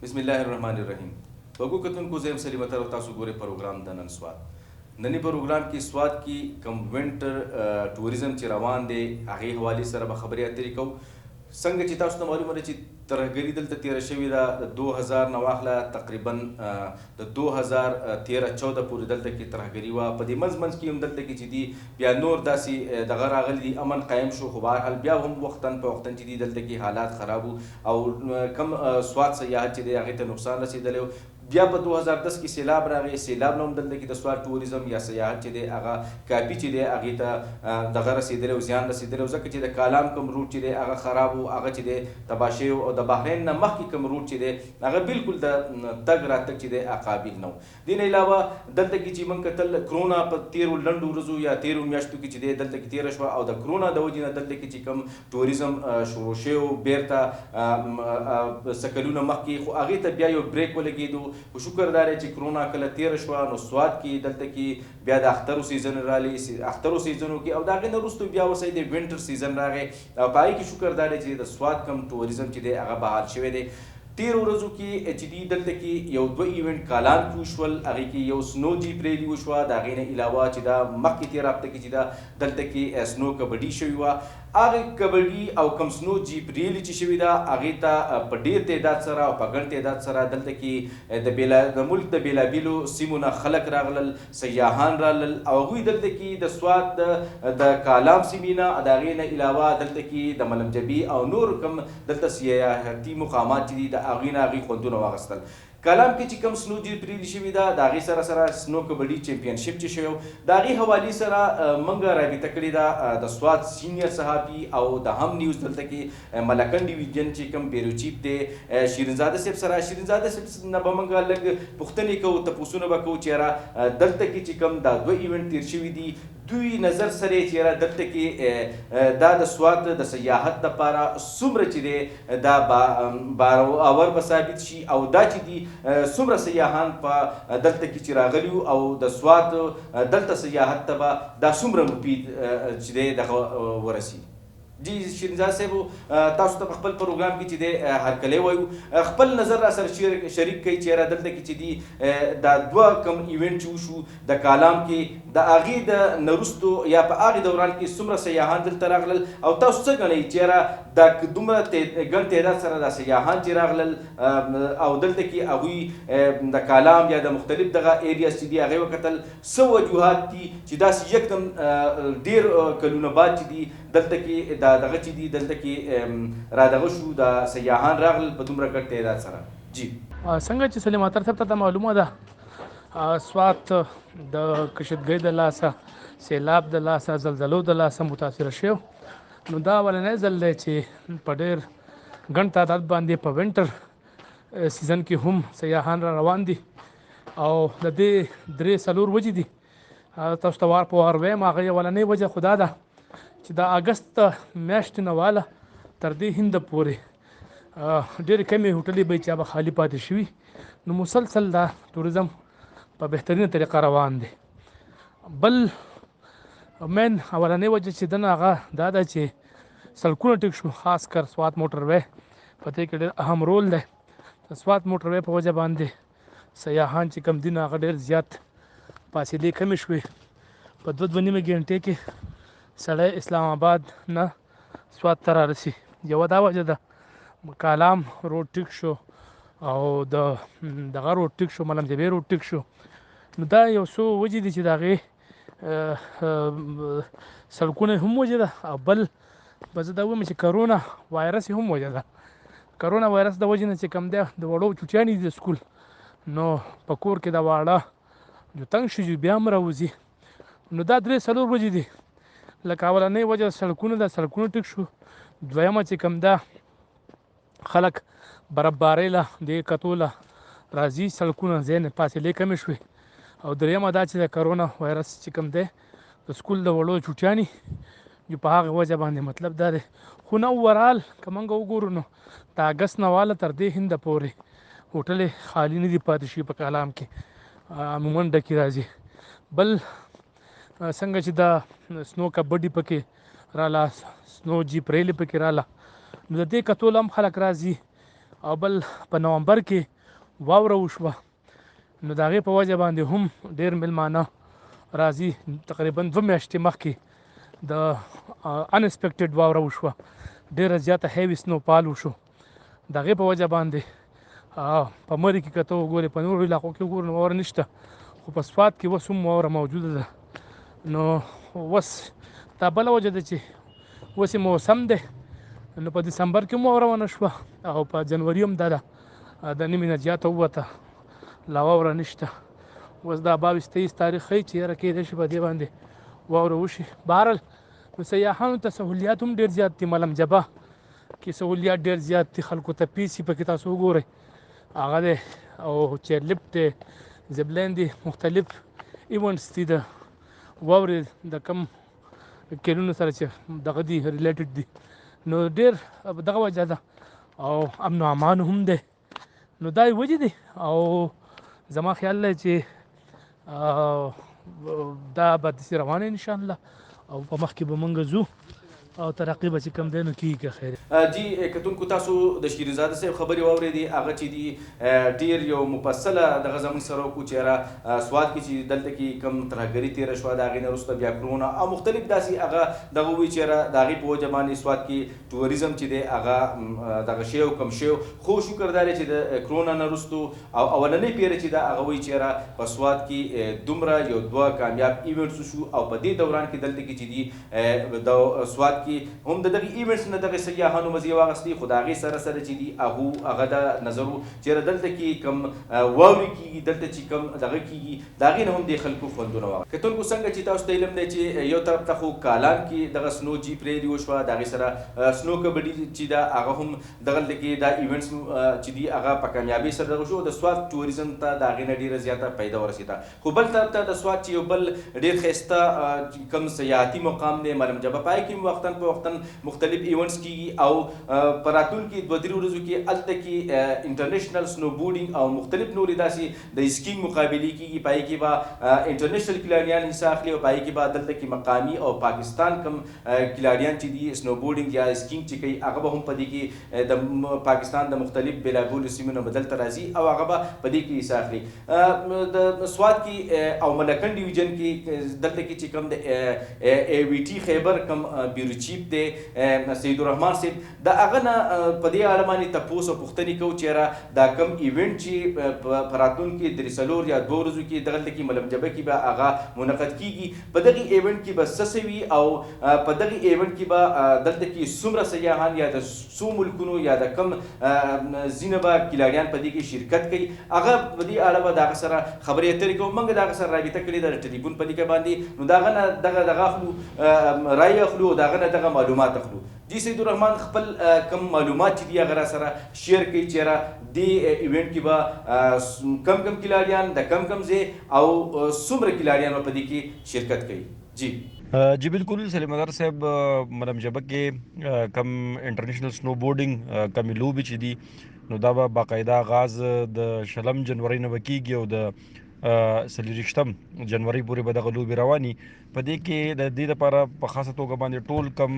بسم الله الرحمن الرحیم. وګو کتونکو زم سلیمت او تاسو ګوري پروګرام د نن سواد. نننی پروګرام کې سواد کې کم وینټر ټوریزم چې روان دی هغه حواله سره به خبرې اترې کوو. څنګه چې تاسو ته معلومه ده چې ترهګري دلته تیره شوې ده د 2000 نه واخله تقریبا د 2013-14 پورې دلته کې ترهګري وه. په دې منځ کې هم دلته کې چې دي بیا نور داسې دغه راغلي دي امن قایم شو، خو بهرحال بیا هم وختاً په وختاً چې دي دلته کې حالات خراب وو او کم سواد سیاحت چې دی هغې ته نقصان رسېدلی و. بیا په 2010 کې سیلاب راغی، سیلاب نه هم دلته کې د سواد ټوریزم یا سیاحت چې دی هغه کافي چې دی هغې ته دغه رسېدلی و، زیان رسېدلی و، ځکه چې د کالام کوم روټ چې دی هغه خراب و، هغه چې دی تباه شوی و، او د بحرین نه مخکې کوم روټ چې دی هغه بالکل د تګ راتګ چې دی هغه قابل نه و. دې نه علاوه دلته کې چې موږ کتل کرونا په تېرو لنډو ورځو یا تېرو میاشتو کې چې دی دلته کې تېره شوه، او د کرونا د وجې نه دلته کې چې کوم ټوریزم شروع شوی و بیرته څه کلونه مخکې، خو هغې ته بیا یو بریک ولګېدو. خو شکر دا دی چې کرونا کله تېره شوه نو سواد کې دلته کې بیا د اخترو سیزن راغلی، اخترو سیزنو کې او د هغې نه وروسته بیا اوسئ د وینټر سیزن راغی، او په هغې کې شکر دا دی چې د سواد کم ټوریزم چې دی هغه بحال شوی دی. تیرو ورځو کې چې دي دلته کې یو دوه ایونټ کالان کې وشول، هغې کې یو سنو جیپ ریلي وشوه، د هغې نه علاوه چې دا مخکې تېره هفته کې چې دا دلته کې سنو کبډي شوې وه. هغې کبډي او کم سنو جیپ ریلي چې شوې ده هغې ته په ډېر تعداد سره او په ګڼ تعداد سره دلته کې د ملک د بېلابېلو سیمو نه خلک راغلل، سیاحان رالل، او هغوی دلته کې د سواد د کالام سیمې نه د هغې نه علاوه دلته کې د ملم جبي او نور کم دلته سیاحتي مقامات چې دي د هغې نه هغې خوندونه واخیستل. کالام کې چې کوم سنو جیپ ریلي شوې ده د هغې سره سره سنو کبډي چمپینشپ چې شوی و د هغې حوالې سره موږ رابطه کړې ده د سواد سینیر صحافي او د هم نیوز دلته کې ملکن ډیویژن چې کوم بیرو چیف دی شیرینزاده صاحب سره. شیرینزاده صاحب نه به موږ لږ پوښتنې کوو، تپوسونه به کوو چې یاره دلته کې چې کوم دا دوه ایونټ تېر شوي دي دوی نظر سره چې یاره دلته کې دا د سواد د سیاحت دپاره څومره چې دی دا باور به ثابت شي، او دا چې دي څومره سیاحان په دلته کې چې راغلي او د سواد دلته سیاحت ته به دا څومره مفید چې دی دغه ورسي. جی شیرینزاده صاحب تاسو ته په خپل پروګرام کې چې دی هرکلی وایو، خپل نظر را سره شریک کوي چې یاره دلته کې چې دي دا دوه کم ایونټ چې وشو د کالام کې د هغې د نه وروستو یا په هغې دوران کې څومره سیاحان دلته راغلل، او تاسو څه ګڼئ چې یاره دا دومره ګڼ تعداد سره دا سیاحان چې راغلل او دلته کې هغوی د کالام یا د مختلف دغه ایریاز چې دي هغې وکتل څه وجوهات دي چې داسې یکدم ډېر کلونه بعد چې دي دلته کې دغه چې دي دلته کې را دغه شو د سیاحان راغلل په دومره ګډ تعداد سره. جی څنګه چې سلیم اتر صاحب ته معلومه ده سوات د کشتګۍ د لاسه، سیلاب د لاسه، زلزلو د لاسه متاثره شوی، نو دا اولنی ځل دی چې په ډېر ګڼ تعداد باندې په وینټر سیزن کې هم سیاحان را روان دي، او د دې 3-4 وجې دي تاسو ته وار په وار وایم. هغه اولنۍ وجه خو دا ده چې د اګست میاشتې نه واله تر دې هنده پورې ډېرې کمې هوټلې به چې هغه خالي پاتې شوي، نو مسلسل دا ټوریزم په بهترینه طریقه روان دی. بل مین اولنۍ وجه چې ده نه هغه دا ده چې سړکونه ټیک شو، خاص کر سوات موټر وی په دې کې ډېر اهم رول دی. د سوات موټر وی په وجه باندې سیاحان چې کم دي نو هغه ډېر زیات فاصلې کمې شوې، په 2-2.5 ګنټې کې سړی اسلام آباد نه سواد ته رارسي. یوه دا وجه ده کالام روډ ټیک شو او دغه روډ ټیک شو، ملم جبې روډ ټیک شو، نو دا یو څو وجې دي چې د هغې سړکونه هم وجه ده، او بل به زه دا ووایم چې کرونا وایرس هم وجه ده. کرونا وایرس د وجې نه چې کوم دی د وړو چوټیانې دي د سکول، نو په کور کې د واړه جو تنګ شي بیا هم راوځي، نو دا 3-4 وجې دي. لکه اولنۍ وجه سړکونه ده، سړکونه ټیک شو. دویمه چې کوم ده خلک برابرۍ له دې کتو له راځي، سړکونه ځای نه فاصلې کمې شوې، او دریمه دا چې د کرونا وایرس چې کوم دی د سکول د وړو چوټیانې په هغه وجه باندې مطلب دا دی. خو نه اوورال که موږ وګورو نو د اګست نه واله تر دې هنده پورې هوټلې خالي نه دي پاتې شوي په کالام کې، عموما ډکې راځي. بل څنګه چې دا سنو کبډي پکې راله، سنو جیپ ریلي پکې راله، نو د دې کتو هم خلک راځي، او بل په نومبر کې واوره وشوه، نو د هغې په وجه باندې هم ډېر میلمانه راځي. تقریبا 2 میاشتې مخکې د انسپیکټډ واوره وشوه، ډېره زیاته هیوي سنو فال وشو. د هغې په وجه باندې په مري کې که ته وګورې، په نورو علاقو کې وګورې نو واوره نشته، خو په سوات کې اوس هم واوره موجوده ده. نو اوس دا بله وجه ده چې اوس یې موسم دی، نو په دسمبر کې هم واوره ونه شوه او په جنوري هم دا ده د نیمې نه زیاته ووته، لا واوره نشته. اوس دا 22-23 تاریخ ښیي چې یاره کېدای شي په دې باندې واوره وشي. بهرحال نو سیاحانو ته سهولیات هم ډېر زیات دي. ملم جبه کې سهولیات ډېر زیات دي، خلکو ته پیسې پکې تاسو وګورئ هغه دی، او چیر لفټ دی، زبلاین دی، مختلف ایونټس دي د واورې د کم کلونو سره چې دغه دي ریلیټډ دي. نو ډېر دغه وجه ده او امن و امان هم دی. نو دا یې وجې دي او زما خیال دی چې دا به داسې روانه انشاءالله او په مخکې به موږ ځو او ترقی به چې کوم دی نو کېږي که خیر. جی کتونکو تاسو د شیرزاده صاحب خبرې واورېدې، هغه چې دي ډېر یو مفصله دغه زموږ سره وکړو چې یاره سوات کې چې دلته کې کوم ترهګري تېره شوه، د هغې نه وروسته بیا کرونا او مختلف داسې هغه دغه ووایي چې یاره د هغې په وجه باندې سوات کې ټوریزم چې دی هغه دغه شی او کم شی. خو شکر دا دی چې د کرونا نه وروستو او اولنۍ پیره چې ده هغه وایي چې یاره په سوات کې دومره یو 2 کامیاب ایونټس وشو او په دې دوران کې دلته کې چې دي د سوات کې هم د دغه ایونټس نه دغه سیاحانو مزې واخیستې، خو د هغې سره سره چې دي هغه د نظر و چې دلته کې کم واورې کېږي، دلته چې کم دغه کېږي د هغې نه هم دې خلکو خوندونه واخلي. کتونکو څنګه چې تاسو ته علم دی چې یو طرف ته خو کالان کې دغه سنو جیپ ریلي وشوه، د هغې سره سنو کبډي چې ده هغه هم دغلته کې دا ایونټس چې دي هغه په کامیابۍ سره دغه شو. د سوات ټوریزم ته د هغې نه ډېره زیاته فایده ورسېده. خو بل طرف ته د سوات چې یو بل ډېر ښایسته کم سیاحتي مقام دی ملم جبه، پای کې وختاً په وختاً مختلف ایونټس کېږي او په راتلونکي 2-3 ورځو کې هلته کې انټرنیشنل سنو بورډینګ او مختلف نورې داسې د اسکینګ مقابلې کېږي. پای کې به انټرنیشنل کلاړیان حصه اخلي او پای کې به دلته کې مقامي او پاکستان کم کلاړیان چې دي سنو بورډینګ یا اسکینګ چې کوي هغه به هم په دې کې د پاکستان د مختلف بېلابېلو سیمو نه به دلته راځي او هغه به په دې کې حصه اخلي. د سوات کې او ملکنډ ډویژن کې دلته کې چې کوم د اے وی ټي خیبر کم بیورو چیف دی سید الرحمن صاحب، د هغه نه په دې اړه باندې تپوس او پوښتنې کوو چې یاره دا کم ایونټ چې په راتلونکي 3 یا 2 ورځو کې دغلته کې ملم جبه کې به هغه منعقد کېږي، په دغې ایونټ کې به څه وي او په دغې ایونټ کې به دلته کې څومره سیاحان یا د څو ملکونو یا د کم ځینې به کلاړیان په دې کې شرکت کوي، هغه په دې اړه به د هغه سره خبرې اترې کوو. موږ د هغه سره رابطه کړې ده د ټلیفون په لیکه باندې، نو د هغه نه دغه اخلو رایې اخلو او د هغه نه دغه معلومات اخلو. جی سید الرحمن خپل کم معلومات چې دي هغه را سره شیر کوي چې یاره دې ایونټ کې به کم کلاړیان د کم ځای او څومره کلاړیان به په دې کې شرکت کوي. جی بالکل سلیم ازار صاحب، ملم جبه کې کم انټرنیشنل سنو بورډینګ کمې لوبې چې دي نو دا به باقاعده آغاز د 20 جنوري نه به کېږي او د 23 جنوري پورې به دغه لوبې رواني. په دې کې د دې لپاره په خاصه توګه باندې ټول کم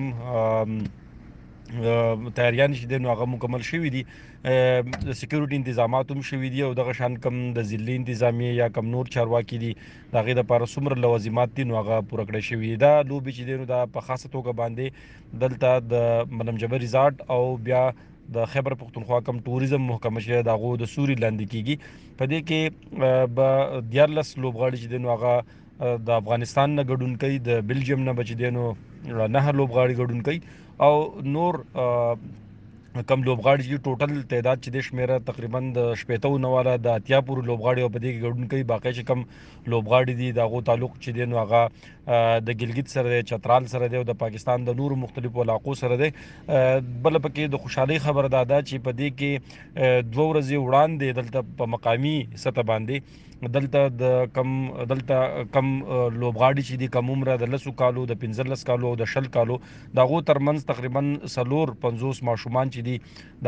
تیاریان چې دي نو هغه مکمل شوي دي، د سکیورټي انتظامات هم شوي دي او دغه شان کم د ضلعي انتظامیې یا کم نور چارواکي دي د هغې دپاره څومره لوازمات دي نو هغه پوره کړی شوي دي. دا لوبې چې دی نو دا په خاصه توګه باندې دلته د ملم جبه ریزارټ او بیا د خیبر پختونخوا کم ټوریزم محکمه چې د هغو د سوري لاندې کېږي. په دې کې به 14 لوبغاړي چې دی نو هغه د افغانستان نه ګډون کوي، د بلجیم نه به چې دی نو 9 لوبغاړي ګډون کوي او نور کم لوبغاړي چې ټوټل تعداد چې د شمیره تقریبا د 90 والا د 80 پورې لوبغاړي او په دې کې ګډون کوي. باقي چې کم لوبغاړي دي د هغو تعلق چې دی نو هغه د ګلګت سره دی، چترال سره دی او د پاکستان د نورو مختلفو علاقو سره دی. بل پکې د خوشحالۍ خبر دا چې په دې کې 2 ورځې وړاندې دلته په مقامي سطح باندې دلته کم لوبغاړي چې دي کم عمره د 10 کالو د 15 کالو او د 20 کالو د هغو ترمنځ تقریبا 450 ماشومان چې دي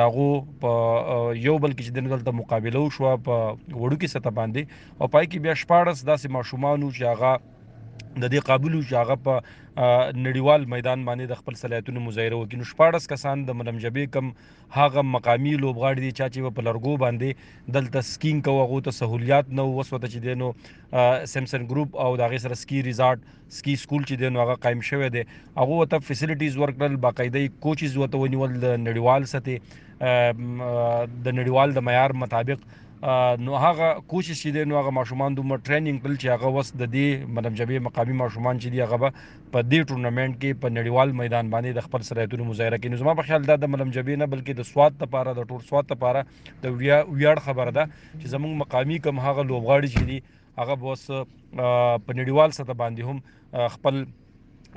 د هغو په یو بل کې چې دلته مقابله وشوه په وړوکې سطح باندې او پای کې بیا 14 داسې ماشومان چې هغه د دې قابل چې هغه په نړیوال میدان باندې د خپل صلاحیتونو مظاهره وکړي. نو 14 کسان د ملم جبې کم هغه مقامي لوبغاړي دي چې په لرګو باندې دلته سکینګ کوي، هغو ته سهولیات نه وو. وسوته چې دی نو سیمسن ګروپ او د هغې سره سکي ریزارټ سکي سکول چې دی نو هغه قایم شوی دی. هغو ورته فیسیلیټیز ورکړل، باقاعده کوچز ورته ونیول د نړیوال سطحې د نړیوال د معیار مطابق. نو هغه کوشش چې دی نو هغه ماشومان دومره ټریننګ کړل چې هغه وس د دې ملم جبې مقامي ماشومان چې دي هغه به په دې ټورنمنټ کې په نړیوال میدان باندې د خپل صلاحیتونو مظاهره کوي. نو زما په خیال دا د ملم جبې نه بلکې د سوات لپاره د ټول سوات لپاره د ویاړ خبره ده چې زموږ مقامي کم هغه لوبغاړي چې دي هغه به اوس په نړیوال سطح باندې هم خپل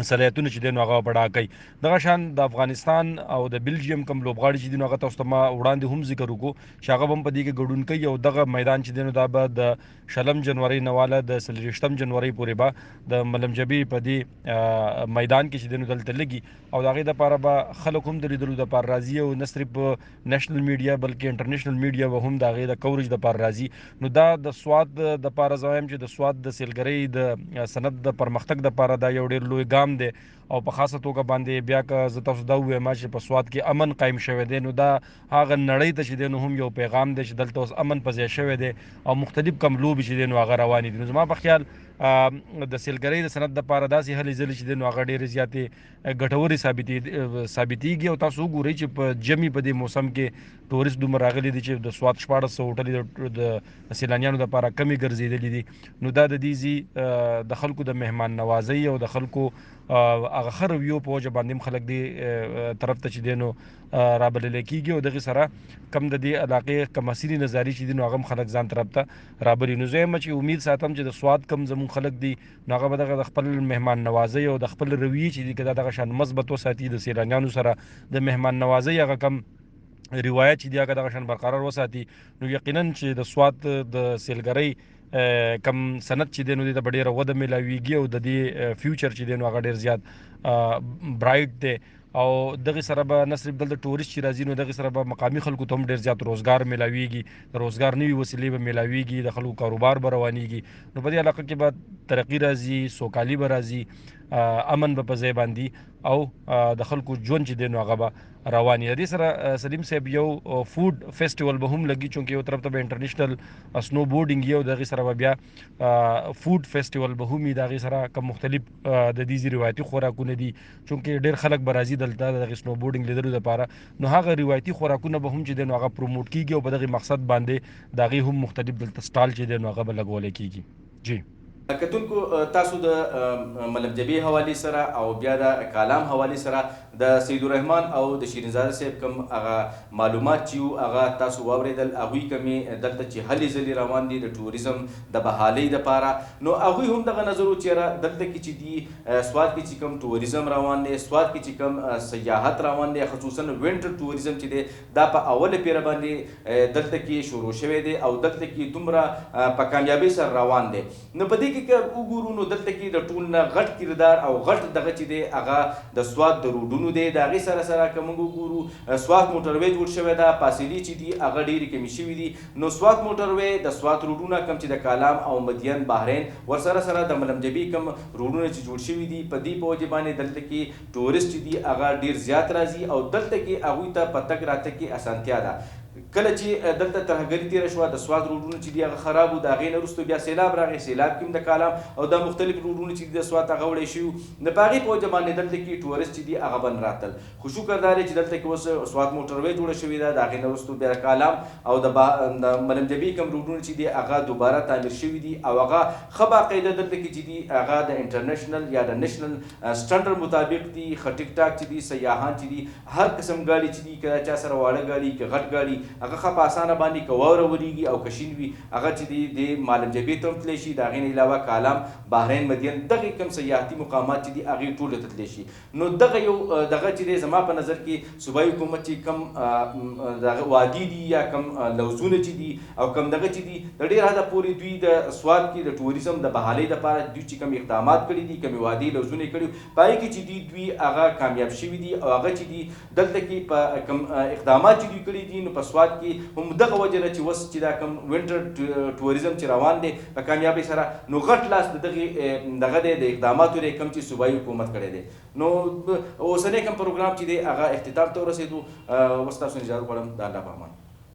صلاحیتونه چې دی نو هغه بډا کوي. دغه شان د افغانستان او د بلجیم کوم لوبغاړي چې دی نو هغه تاسو ته ما وړاندې هم ذکر وکړو چې هغه هم په دې کې ګډون کوي او دغه میدان چې دی نو دا به د 20 جنوري نه واله د 23 جنوري پورې به د ملم جبې په دې میدان کې چې دی نو دلته لګي او د هغې دپاره به خلک هم د لیدلو دپاره راځي او نه صرف نېشنل میډیا بلکې انټرنیشنل میډیا به هم د هغې د کوریج دپاره راځي. نو دا د سوات دپاره زه وایم چې د سوات د سیلګرۍ د صنعت د پرمختګ دپاره دا یو ډېر لوی ګام دی او په خاصه توګه باندې بیا که زه تاسو دا ووایم چې په سوات کې امن قایم شوی دی نو دا هغه نړۍ ته چې دی نو هم یو پیغام دی چې دلته اوس امن په ځای شوی دی او مختلف کم لوبې چې دی نو هغه روانې دي. نو زما په خیال د سیلګرۍ د صنعت دپاره داسې هلې ځلې چې دی نو هغه ډېرې زیاتې ګټورې ثابتېږي او تاسو وګورئ چې په جمعې په دې موسم کې ټورست دومره راغلي دي چې د سوات 1400 هوټلې د سیلانیانو دپاره کمې ګرځېدلي دي. نو دا د دې زی د خلکو د مهمان نوازۍ او د خلکو هغه ښه رویو په وجه باندې هم خلک دې طرف ته چې دی نو رابللی کېږي او دغې سره کم د دې علاقې کم اصلي نظاري چې دي نو هغه هم خلک ځان طرف ته رابلي. نو زه یم چې امید ساتم چې د سوات کم زموږ خلک دي نو هغه به دغه د خپل مهمان نوازۍ او د خپل رویې چې دي که دا دغه شان مثبت وساتي د سیلانیانو سره د مهمان نوازۍ هغه کم روایت چې دی هغه دغه شان برقرار وساتي. نو یقینا چې د سوات د سیلګرۍ کم صنعت چې دی نو دې ته به ډېره وده میلاویږي او د دې فیوچر چې دی نو هغه ډېر زیات برایټ دی او دغې سره به نه صرف دلته ټورست چې راځي نو دغې سره به مقامي خلکو ته هم ډېر زیات روزګار میلاویږي، د روزګار نوي وسیلې به میلاویږي، د خلکو کاروبار به روانیږي. نو په دې علاقه کې به ترقي راځي، سوکالي به راځي، امن به په ځای باندې او د خلکو ژوند چې دی نو هغه به روان وي. د دې سره سلیم صاحب یو فوډ فیسټیول به هم لګي چونکې یو طرف ته به انټرنیشنل سنو بورډینګ وي او د هغې سره به بیا فوډ فیسټیول به هم وي. د هغې سره کوم مختلف د دې روایتي خوراکونه دي چونکې ډېر خلک به راځي دلته د هغې سنو بورډینګ لیدلو دپاره نو هغه روایتي خوراکونه به هم چې دی نو هغه پروموټ کېږي او په دغې مقصد باندې د هغې هم مختلف دلته سټال چې دی نو هغه به لګولی کېږي. جی کتونکو تاسو د ملم جبې حوالې سره او بیا د کالام حوالې سره د سید الرحمن او د شیرین زاده صاحب کوم هغه معلومات چې هغه تاسو واورېدل هغوی کمې دلته چې هلې ځلې روان دي د ټوریزم د بحالۍ دپاره نو هغوی هم دغه نظر و چې دلته کې چې دي سوات کې چې کوم ټوریزم روان دی، سوات کې چې کوم سیاحت روان دی، خصوصا وینټر ټوریزم چې دی دا په اوله پیره باندې دلته کې شروع شوی دی او دلته کې دومره په کامیابۍ سره روان دی. نو په دې کې که وګورو نو دلته کې د ټول نه غټ کردار او غټ دغه چې دی هغه د سوات د روډونو دی. د هغې سره سره که موږ وګورو سوات موټروی جوړ شوی ده، فاصلې چې دي هغه ډېرې کمې شوي دي. نو سوات موټروی د سوات روډونه کوم چې د کالام او مدین بحرین ورسره سره د ملم جبې کوم روډونه چې جوړ شوي دي په دې په وجې باندې دلته کې ټورست چې دي هغه ډېر زیات راځي او دلته کې هغوی ته په تګ راتګ کې اسانتیا ده. کله چې دلته ترهګري تېره شوه د سوات روډونه چې دي هغه خراب وو، د هغې نه وروسته بیا سیلاب راغی، سیلاب کې هم د کالام او دا مختلف روډونه چې دي د سوات هغه وړی شوي وو. نو په هغې په وجه باندې دلته کې ټورست چې دي هغه به نه راتلل. خو شکر دا دی چې دلته کې اوس سوات موټروی جوړه شوې ده، د هغې نه وروسته بیا کالام او د ملم جبې کوم روډونه چې دي هغه دوباره تعمیر شوي دي او هغه ښه باقاعده دلته کې چې دي هغه د انټرنیشنل یا د نیشنل سټنډرډ مطابق دي. ښه ټیک ټاک چې دي سیاحان چې دي هر قسم ګاډي چې دي که چا سره واړه ګاډي که غټ ګاډي هغه ښه په اسانه باندې که واوره وریږي او که شین وي هغه چې دی د مالم جبې ته هم تللی شي. د هغې نه علاوه کالام، بحرین، مدین دغې کوم سیاحتي مقامات چې دي هغې ټولو ته تللی شي. نو دغه یو دغه چې دی زما په نظر کې صوبایي حکومت چې کوم دغه وادي دي یا کوم لوزونه چې دي او کوم دغه چې دي د ډېر حده پورې دوی د سوات کې د ټوریزم د بحالۍ دپاره دوی چې کوم اقدامات کړي دي، کومې وادي لوزونه یې کړي په هغې کې چې دوی هغه کامیاب شوي دي او هغه چې دي دلته کې په کوم اقدامات چې دوی کړي دي نو په سوات سواد کې هم دغه وجه نه چې اوس چې دا کوم وینټر ټوریزم چې روان دی په کامیابۍ سره نو غټ لاس د دغه دی د اقداماتو دی کوم چې صوبایي حکومت کړی دی. نو اوسنی کوم پروګرام چې دی هغه اختتام ته ورسېدو. اوس تاسو اجازه غواړم د الله په امان.